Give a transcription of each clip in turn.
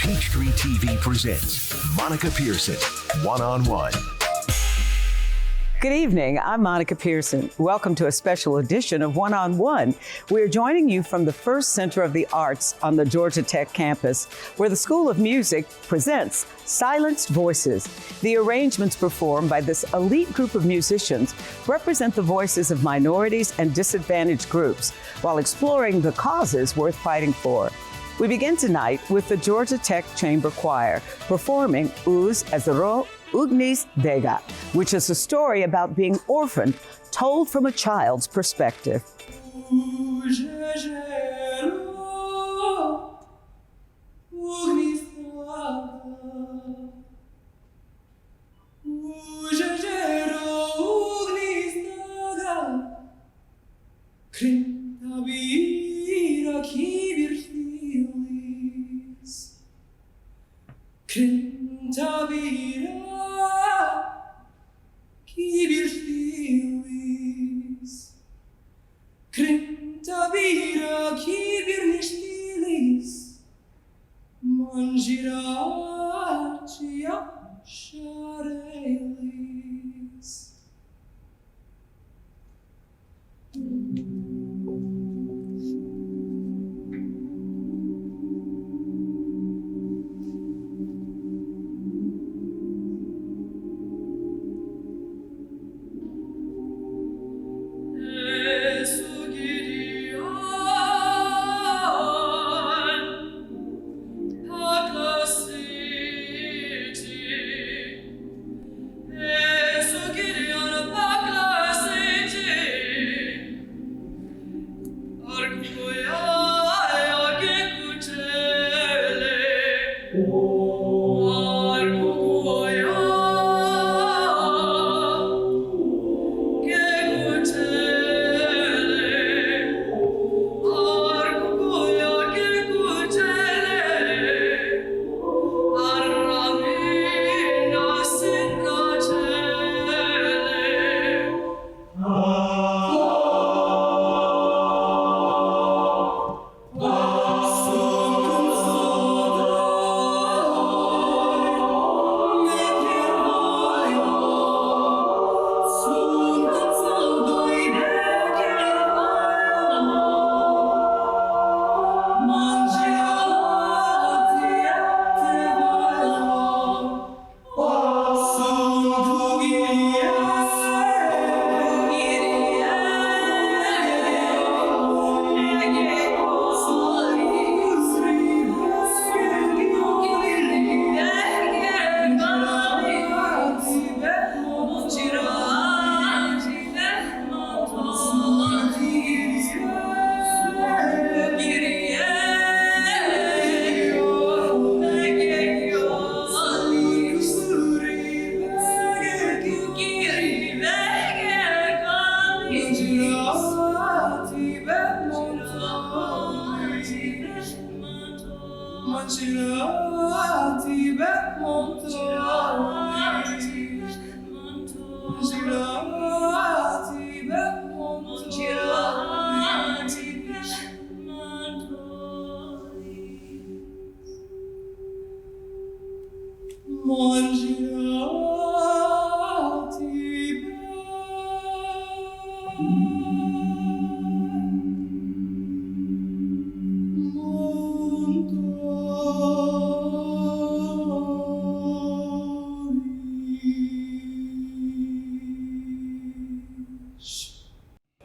PeachtreeTV presents Monica Pearson, One-on-One. Good evening, I'm Monica Pearson. Welcome to a special edition of One-on-One. We're joining you from the First Center of the Arts on the Georgia Tech campus, where the School of Music presents Silenced Voices. The arrangements performed by this elite group of musicians represent the voices of minorities and disadvantaged groups, while exploring the causes worth fighting for. We begin tonight with the Georgia Tech Chamber Choir performing Uz Ezero Ugnis Dega, which is a story about being orphaned, told from a child's perspective.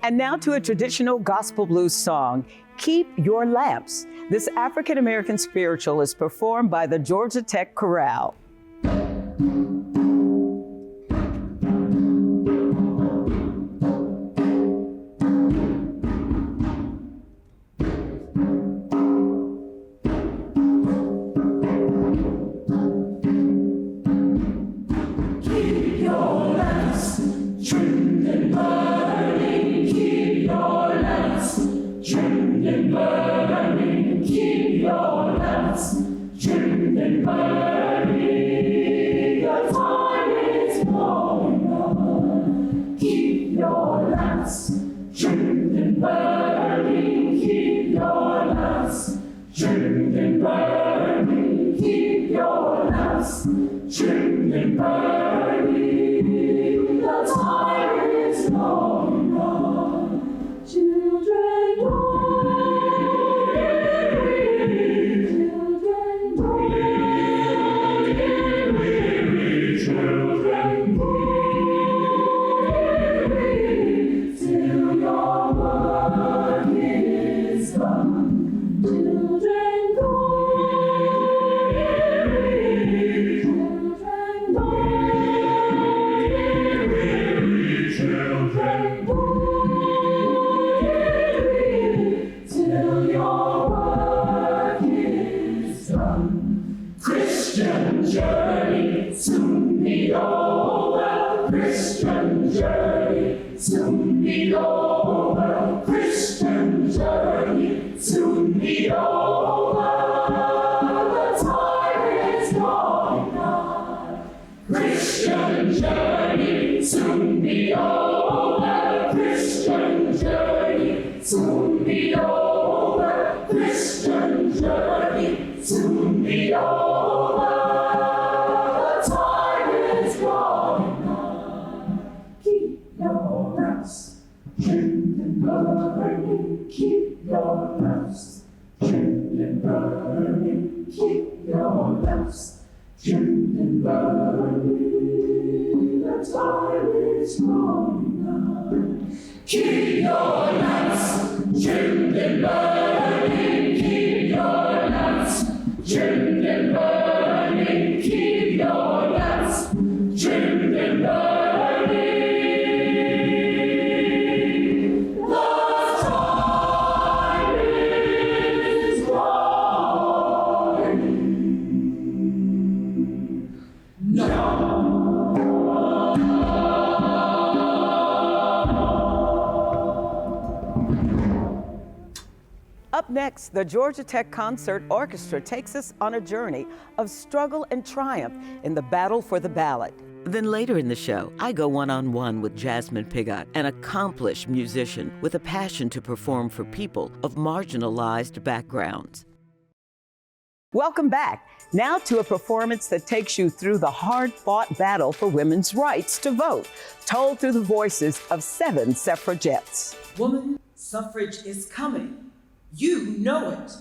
And now to a traditional gospel blues song, Keep Your Lamps. This African-American spiritual is performed by the Georgia Tech Chorale. Burning, keep lamps, trimmed and burning. The time is long gone. Children, don't get weary. Children, don't get weary. Children, don't get weary. Till your work is done. Children, don't get weary. Children, don't get weary. Children, don't till your work is done. Christian journey soon be over. Christian journey soon be over. Christian journey soon be over. The time is drawing nigh. Christian journey soon be over. Christian journey soon be over. Christian journey soon be over. The time is drawing nigh. Keep your lamps trimmed and burning. Keep your lamps trimmed and burning. Keep your lamps trimmed and burning. The time is drawing nigh. Keep your lamps trimmed and burning. Keep your lamps trimmed and burning. Keep your lamps trimmed and burning. The time is drawing nigh. Up next, the Georgia Tech Concert Orchestra takes us on a journey of struggle and triumph in the battle for the ballot. Then later in the show, I go one-on-one with Jasmine Piggott, an accomplished musician with a passion to perform for people of marginalized backgrounds. Welcome back. Now to a performance that takes you through the hard-fought battle for women's rights to vote, told through the voices of 7 suffragettes. Woman suffrage is coming. You know it.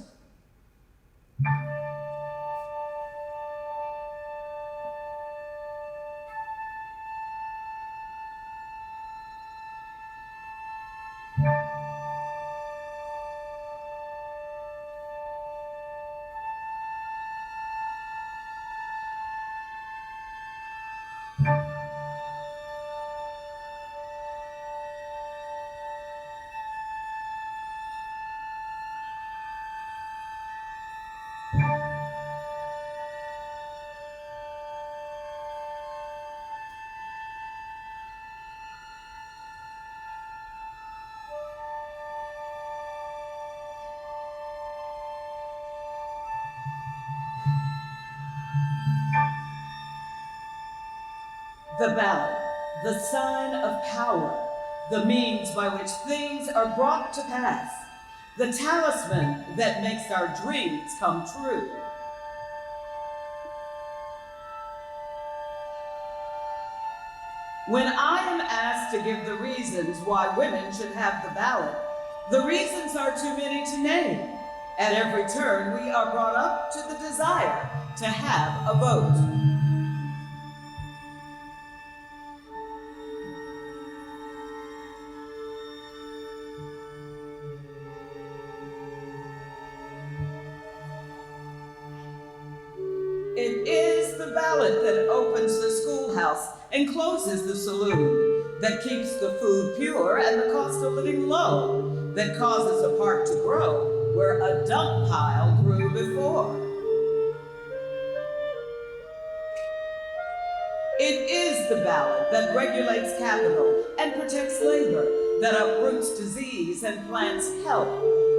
The ballot, the sign of power, the means by which things are brought to pass, the talisman that makes our dreams come true. When I am asked to give the reasons why women should have the ballot, the reasons are too many to name. At every turn, we are brought up to the desire to have a vote. It is the ballot that opens the schoolhouse and closes the saloon, that keeps the food pure and the cost of living low, that causes a park to grow where a dump pile grew before. It is the ballot that regulates capital and protects labor, that uproots disease and plants health.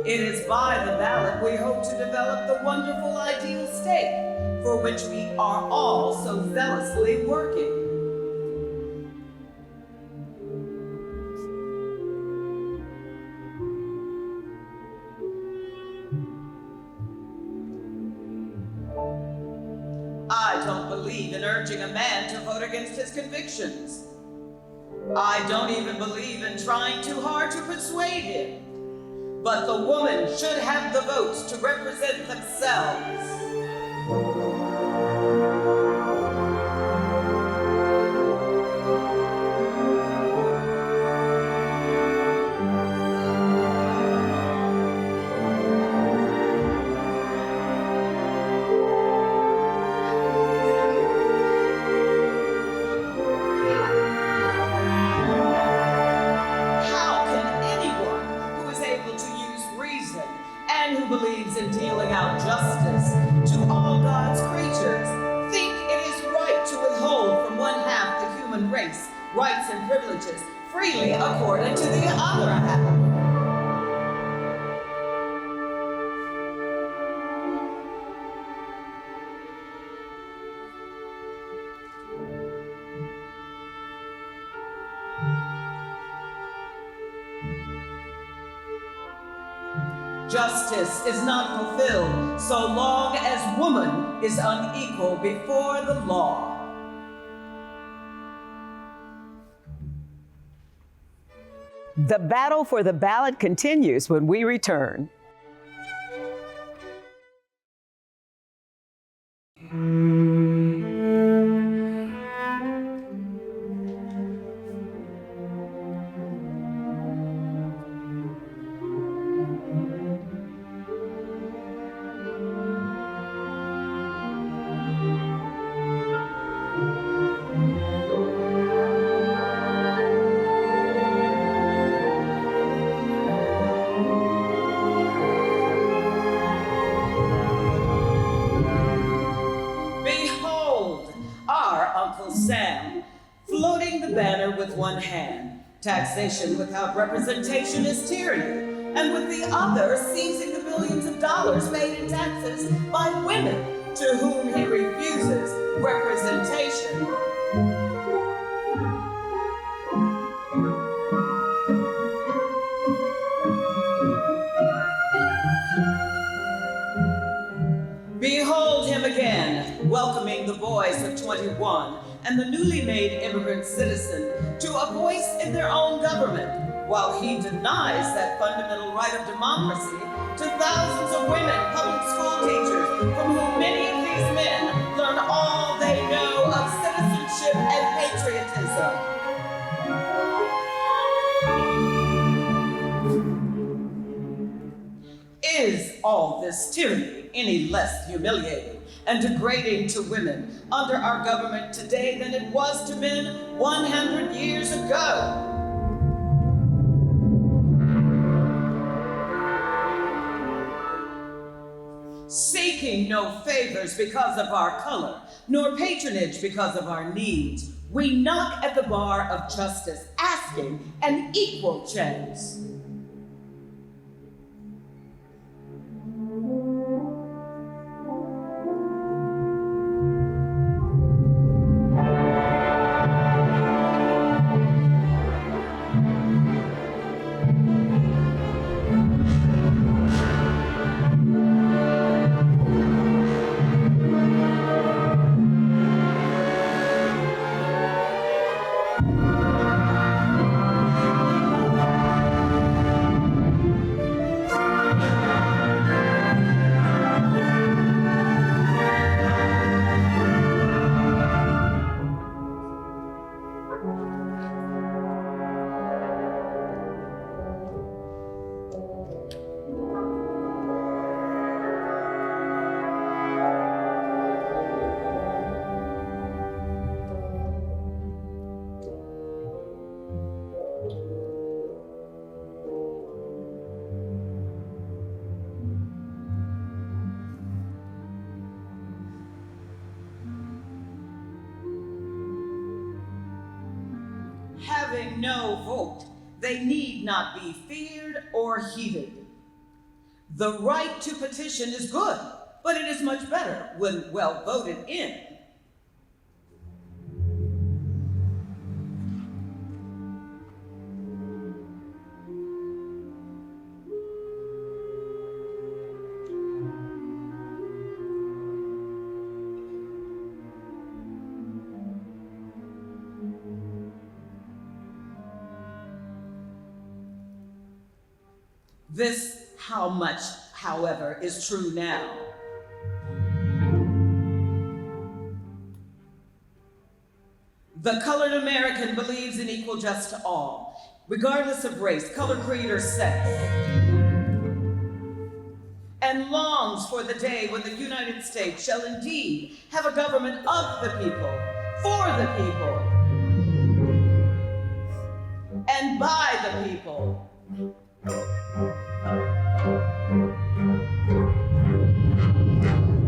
It is by the ballot we hope to develop the wonderful ideal state for which we are all so zealously working. I don't believe in urging a man to vote against his convictions. I don't even believe in trying too hard to persuade him. But the woman should have the votes to represent themselves. Who believes in dealing out justice to all God's creatures, think it is right to withhold from one half the human race rights and privileges freely accorded to the other half. Justice is not fulfilled so long as woman is unequal before the law. The battle for the ballot continues when we return. With one hand, taxation without representation is tyranny, and with the other, seizing the billions of dollars paid in taxes by women to whom he refuses representation. Behold him again, welcoming the boys of 21 and the newly made immigrant citizen to a voice in their own government, while he denies that fundamental right of democracy to thousands of women, public school teachers, from whom many of these men learn all they know of citizenship and patriotism. Is all this tyranny any less humiliating and degrading to women under our government today than it was to men 100 years ago? Seeking no favors because of our color, nor patronage because of our needs, we knock at the bar of justice, asking an equal chance. Having no vote, they need not be feared or heeded. The right to petition is good, but it is much better when well voted in. This how much, however, is true now. The colored American believes in equal justice to all, regardless of race, color, creed, or sex, and longs for the day when the United States shall indeed have a government of the people, for the people, and by the people.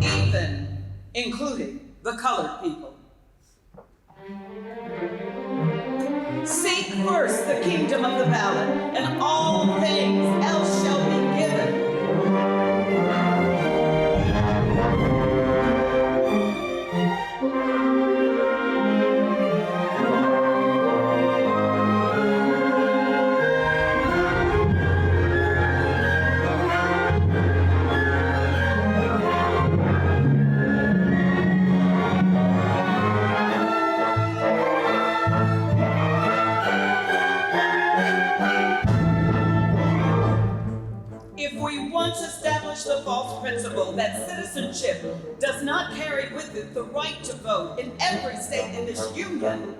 Even including the colored people. Seek first the kingdom of the ballot, and all things else shall be given. The false principle that citizenship does not carry with it the right to vote in every state in this union,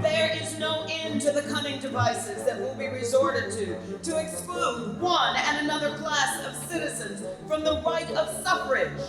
there is no end to the cunning devices that will be resorted to exclude one and another class of citizens from the right of suffrage.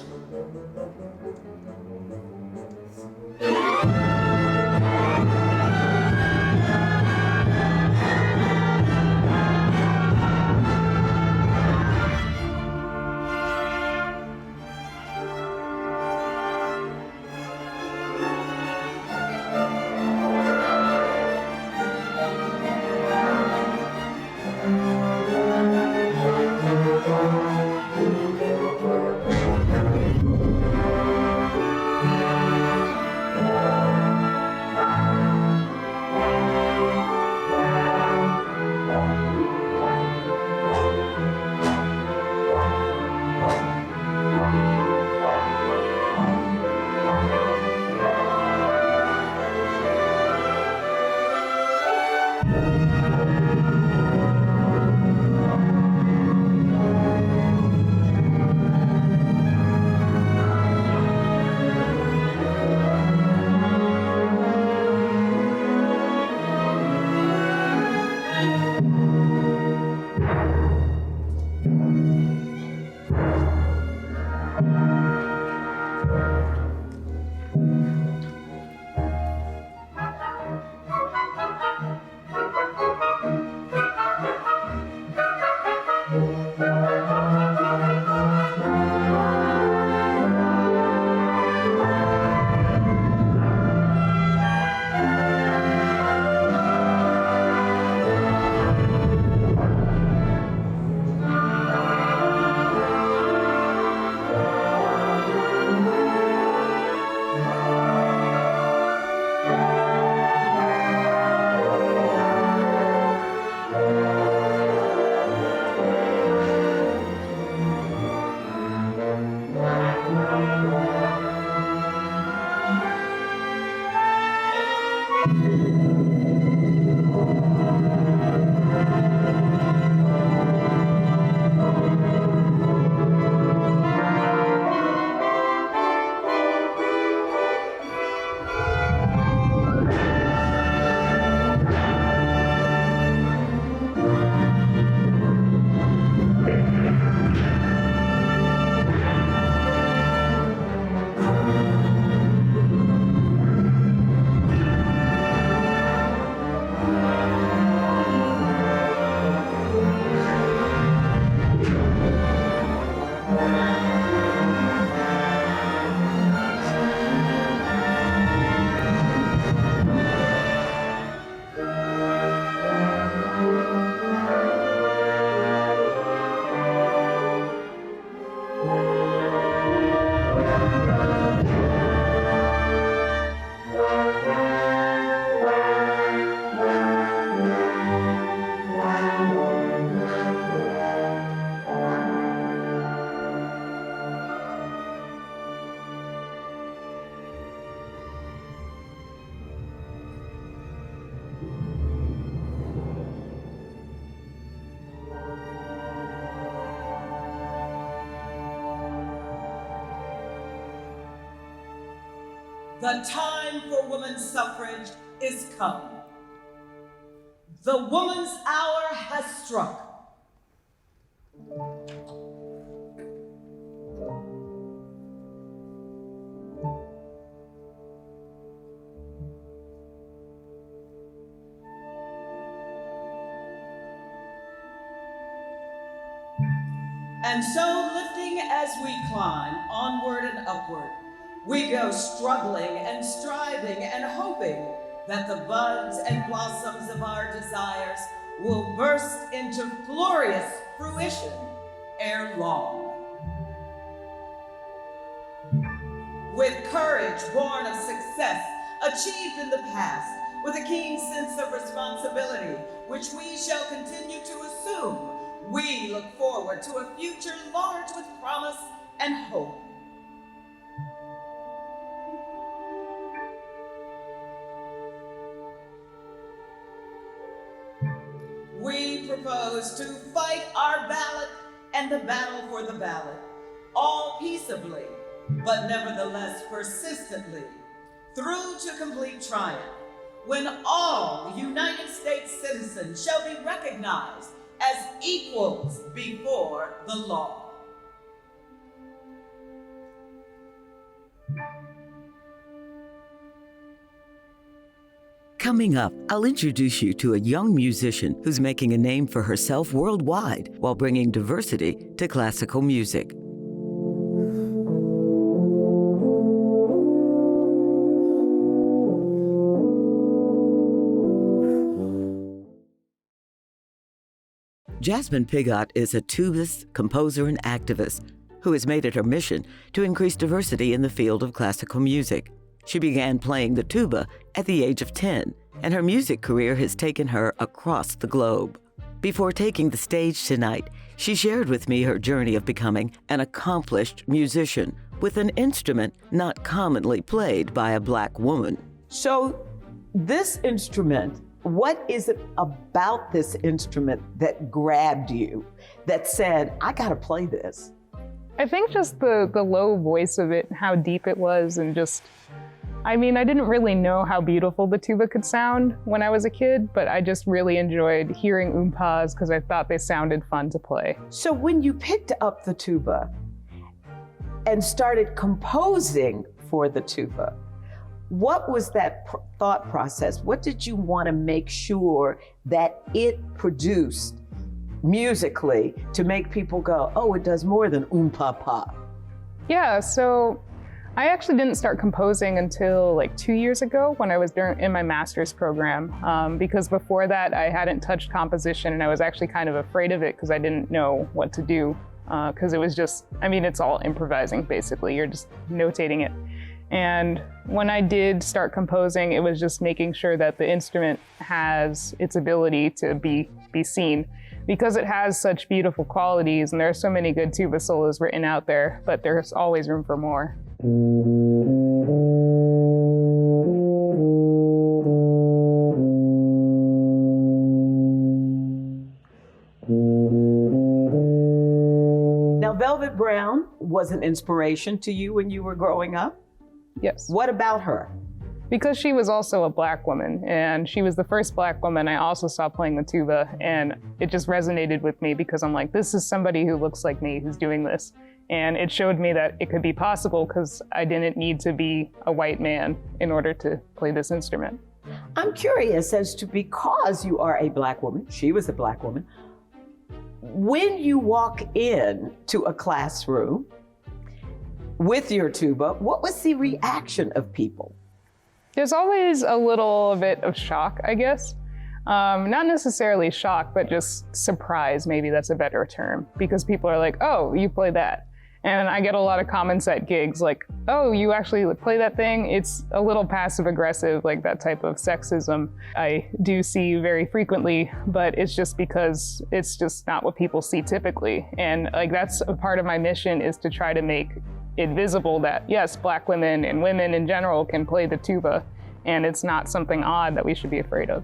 The time for women's suffrage is come. The woman's hour has struck. And so, lifting as we climb onward and upward, we go struggling and striving and hoping that the buds and blossoms of our desires will burst into glorious fruition ere long. With courage born of success achieved in the past, with a keen sense of responsibility, which we shall continue to assume, we look forward to a future large with promise and hope. We propose to fight our ballot and the battle for the ballot, all peaceably, but nevertheless persistently, through to complete triumph, when all United States citizens shall be recognized as equals before the law. Coming up, I'll introduce you to a young musician who's making a name for herself worldwide while bringing diversity to classical music. Jasmine Piggott is a tubist, composer, and activist who has made it her mission to increase diversity in the field of classical music. She began playing the tuba at the age of 10, and her music career has taken her across the globe. Before taking the stage tonight, she shared with me her journey of becoming an accomplished musician with an instrument not commonly played by a Black woman. So, this instrument, what is it about this instrument that grabbed you, that said, I gotta play this? I think just the low voice of it, how deep it was, and just, I mean, I didn't really know how beautiful the tuba could sound when I was a kid, but I just really enjoyed hearing oompas because I thought they sounded fun to play. So when you picked up the tuba and started composing for the tuba, what was that thought process? What did you want to make sure that it produced musically to make people go, oh, it does more than pa? Yeah, so I actually didn't start composing until like 2 years ago when I was in my master's program, because before that I hadn't touched composition, and I was actually kind of afraid of it because I didn't know what to do, because it was just, I mean, it's all improvising basically, you're just notating it. And when I did start composing, it was just making sure that the instrument has its ability to be seen, because it has such beautiful qualities, and there are so many good tuba solos written out there, but there's always room for more. Now, Velvet Brown was an inspiration to you when you were growing up? Yes. What about her? Because she was also a Black woman, and she was the first Black woman I also saw playing the tuba, and it just resonated with me because I'm like, this is somebody who looks like me who's doing this. And it showed me that it could be possible because I didn't need to be a white man in order to play this instrument. I'm curious as to, because you are a Black woman, she was a Black woman, when you walk in to a classroom with your tuba, what was the reaction of people? There's always a little bit of shock, I guess. Not necessarily shock, but just surprise, maybe that's a better term, because people are like, oh, you play that. And I get a lot of comments at gigs like, oh, you actually play that thing? It's a little passive aggressive, like that type of sexism I do see very frequently, but it's just because it's just not what people see typically. And like that's a part of my mission, is to try to make it visible that yes, Black women and women in general can play the tuba, and it's not something odd that we should be afraid of.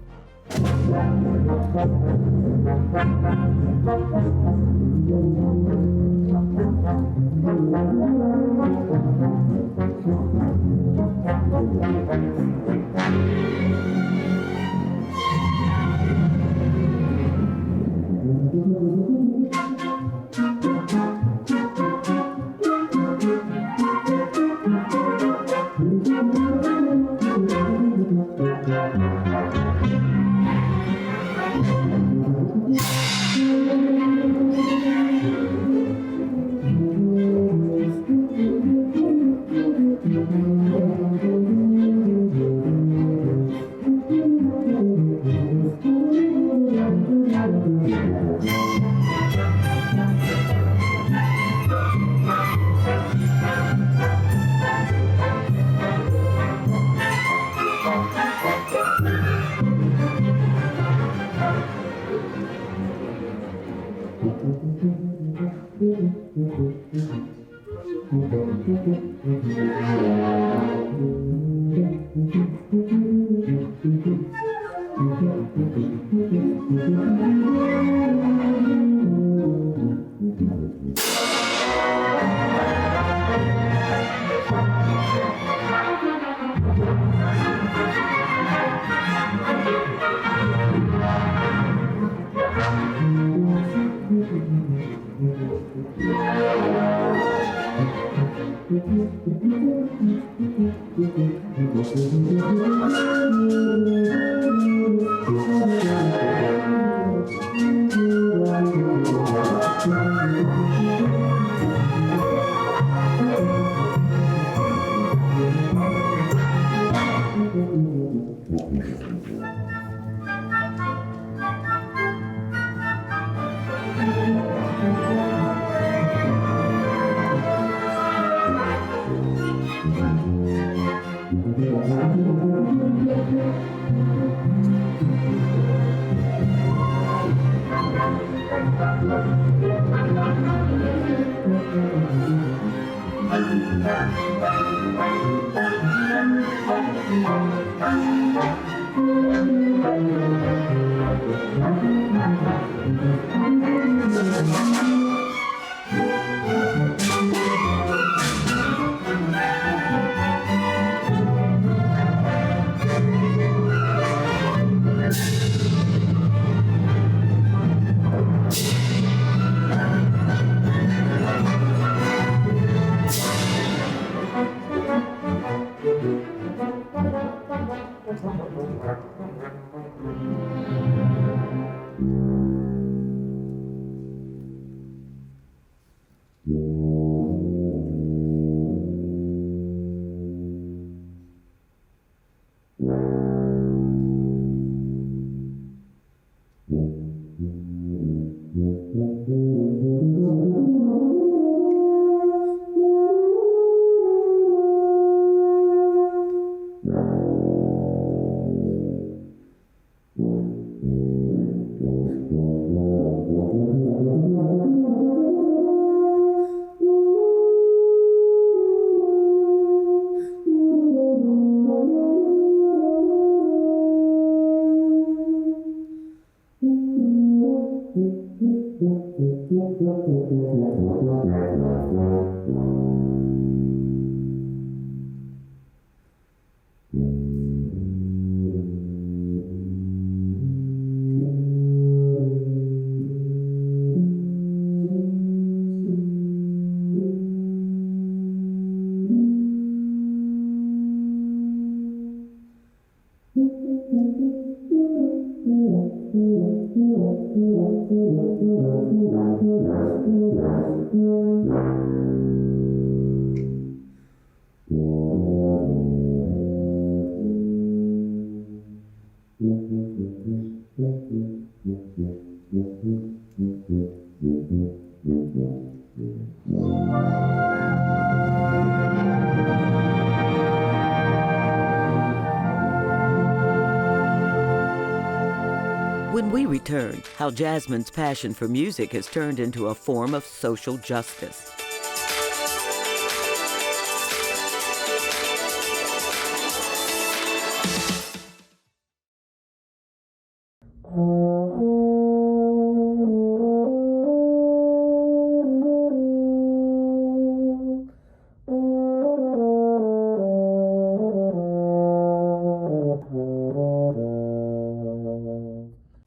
When we return, how Jasmine's passion for music has turned into a form of social justice.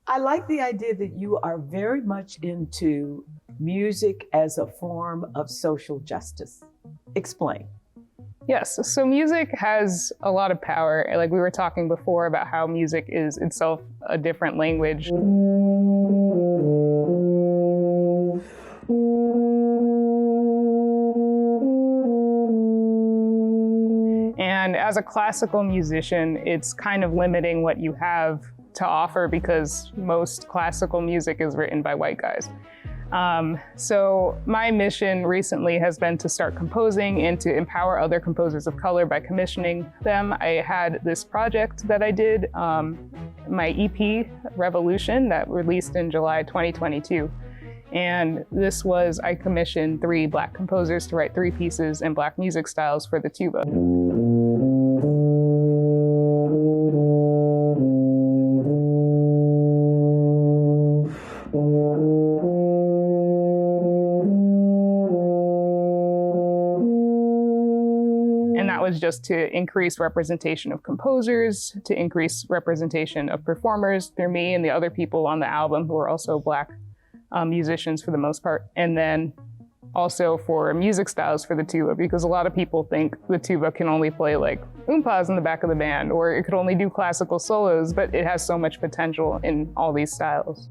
I like the idea that you are very much into music as a form of social justice. Explain. Yes, so music has a lot of power. Like we were talking before about how music is itself a different language. And as a classical musician, it's kind of limiting what you have to offer because most classical music is written by white guys. So my mission recently has been to start composing and to empower other composers of color by commissioning them. I had this project that I did, my EP, Revolution, that released in July 2022. And this was, I commissioned 3 Black composers to write 3 pieces in Black music styles for the tuba. And that was just to increase representation of composers, to increase representation of performers through me and the other people on the album who are also Black musicians for the most part. And then also for music styles for the tuba, because a lot of people think the tuba can only play like oompas in the back of the band, or it could only do classical solos, but it has so much potential in all these styles.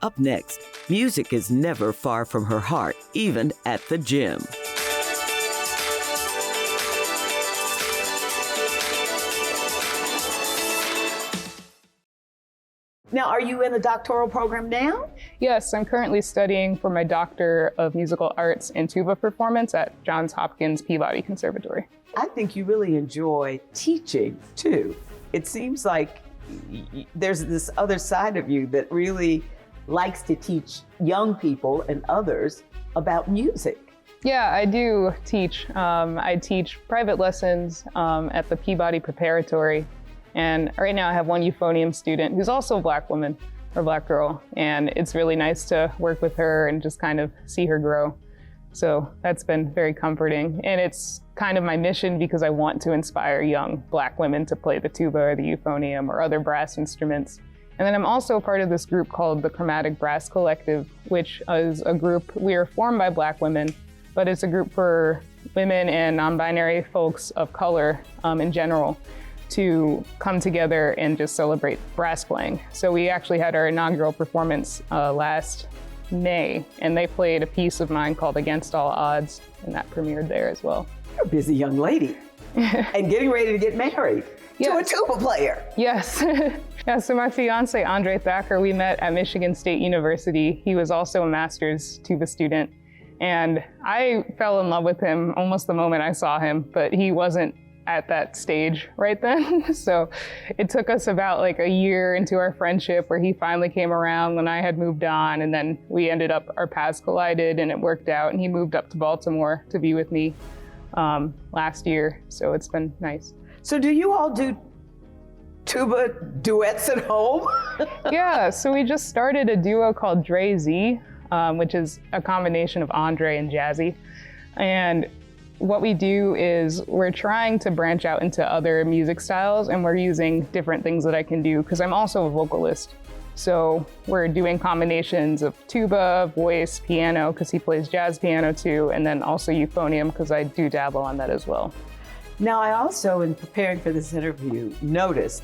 Up next, music is never far from her heart, even at the gym. Now, are you in the doctoral program now? Yes, I'm currently studying for my Doctor of Musical Arts in Tuba Performance at Johns Hopkins Peabody Conservatory. I think you really enjoy teaching, too. It seems like there's this other side of you that really likes to teach young people and others about music. Yeah, I do teach. I teach private lessons at the Peabody Preparatory. And right now I have one euphonium student who's also a Black woman or Black girl. And it's really nice to work with her and just kind of see her grow. So that's been very comforting. And it's kind of my mission because I want to inspire young Black women to play the tuba or the euphonium or other brass instruments. And then I'm also part of this group called the Chromatic Brass Collective, which is a group, we are formed by Black women, but it's a group for women and non-binary folks of color in general to come together and just celebrate brass playing. So we actually had our inaugural performance last May, and they played a piece of mine called Against All Odds, and that premiered there as well. You're a busy young lady and getting ready to get married to a tuba player. Yes. Yeah, so my fiance, Andre Thacker, we met at Michigan State University. He was also a master's tuba student, and I fell in love with him almost the moment I saw him, but he wasn't at that stage right then. So it took us about like a year into our friendship where he finally came around when I had moved on, and then we ended up, our paths collided and it worked out, and he moved up to Baltimore to be with me last year. So it's been nice. So do you all do tuba duets at home? Yeah, so we just started a duo called Dre Z, which is a combination of Andre and Jazzy. And what we do is we're trying to branch out into other music styles, and we're using different things that I can do because I'm also a vocalist. So we're doing combinations of tuba, voice, piano, because he plays jazz piano too, and then also euphonium because I do dabble on that as well. Now, I also, in preparing for this interview, noticed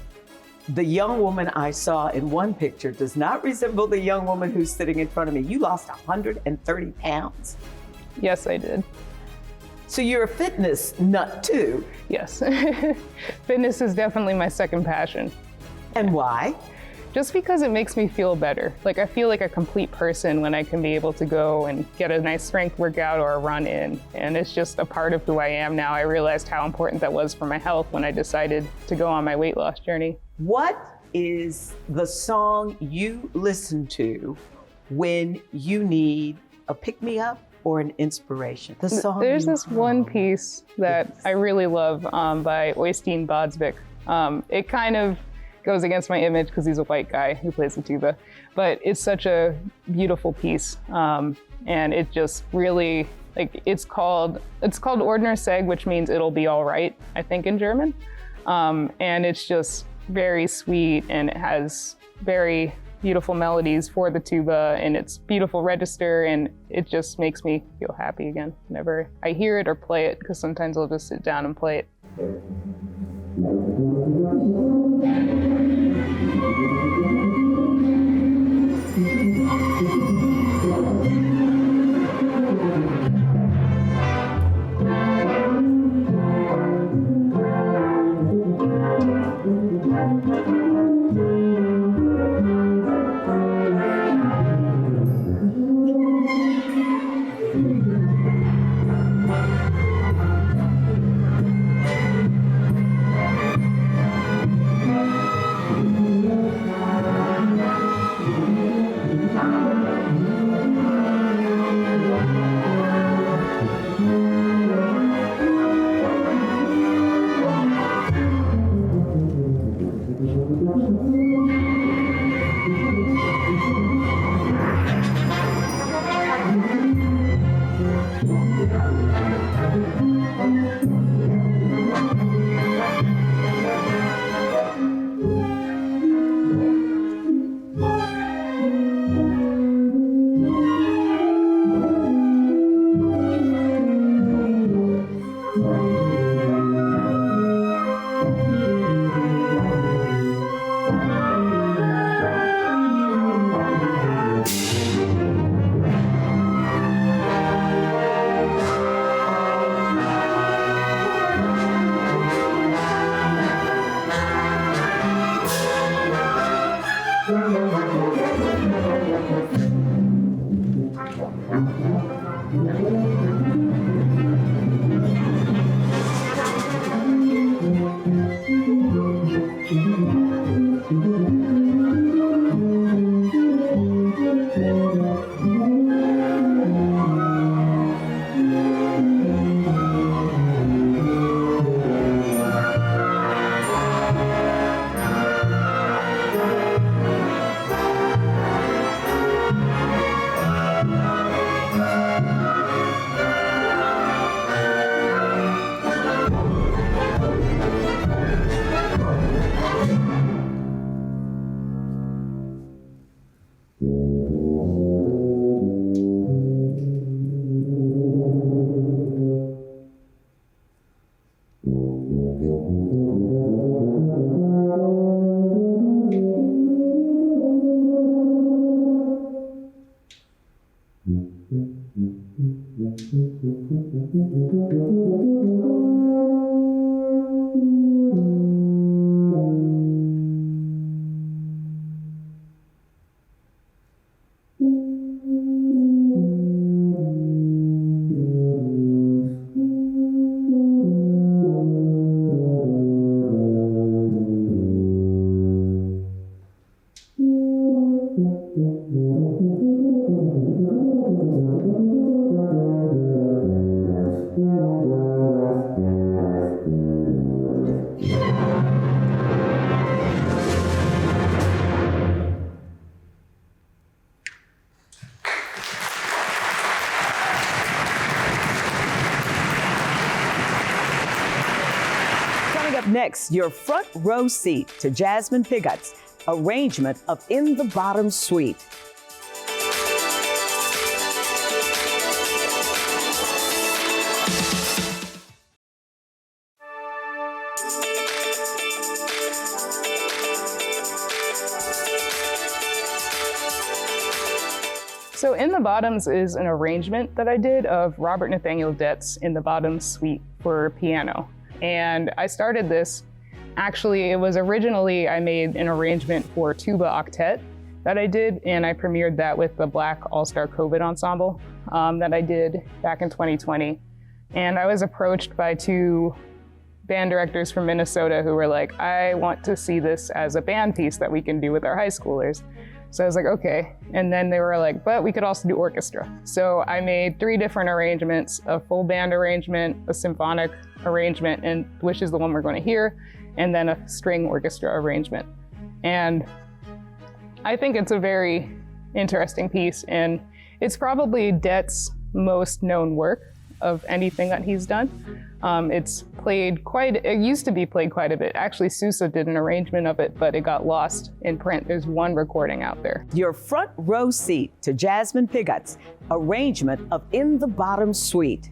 the young woman I saw in one picture does not resemble the young woman who's sitting in front of me. You lost 130 pounds. Yes, I did. So you're a fitness nut too. Yes. Fitness is definitely my second passion. And why? Just because it makes me feel better. Like I feel like a complete person when I can be able to go and get a nice strength workout or a run in. And it's just a part of who I am now. I realized how important that was for my health when I decided to go on my weight loss journey. What is the song you listen to when you need a pick-me-up or an inspiration? The song There's this one piece that I really love by Oystein Bodsvik. It kind of goes against my image because he's a white guy who plays the tuba, but it's such a beautiful piece. And it just really, like, it's called Ordner Seg, which means it'll be all right, I think in German. And it's just very sweet, and it has very beautiful melodies for the tuba, and it's beautiful register, and it just makes me feel happy again whenever I hear it or play it, because sometimes I'll just sit down and play it. Next, your front row seat to Jasmine Pigot's arrangement of In the Bottom Suite. So In the Bottoms is an arrangement that I did of Robert Nathaniel Dett's In the Bottoms Suite for piano. And I started this, actually it was originally, I made an arrangement for tuba octet that I did, and I premiered that with the Black All-Star COVID Ensemble that I did back in 2020. And I was approached by two band directors from Minnesota who were like, I want to see this as a band piece that we can do with our high schoolers. So I was like, okay. And then they were like, but we could also do orchestra. So I made 3 different arrangements, a full band arrangement, a symphonic arrangement, and which is the one we're going to hear, and then a string orchestra arrangement. And I think it's a very interesting piece, and it's probably Dett's most known work of anything that he's done. It used to be played quite a bit. Actually, Sousa did an arrangement of it, but it got lost in print. There's one recording out there. Your front row seat to Jasmine Pigot's arrangement of In the Bottom Suite.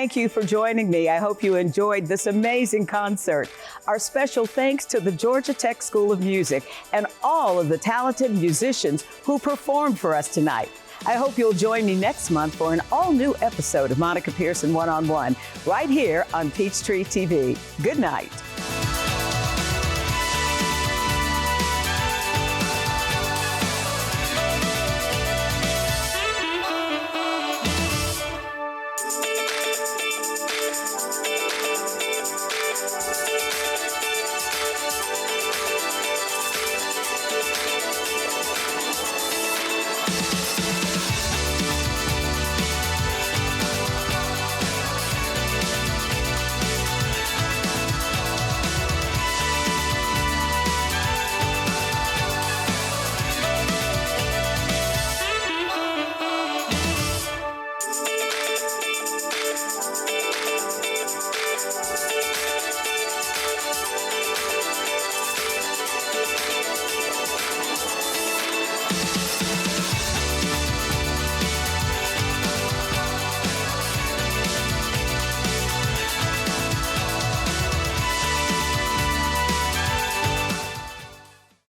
Thank you for joining me. I hope you enjoyed this amazing concert. Our special thanks to the Georgia Tech School of Music and all of the talented musicians who performed for us tonight. I hope you'll join me next month for an all-new episode of Monica Pearson One-on-One right here on Peachtree TV. Good night.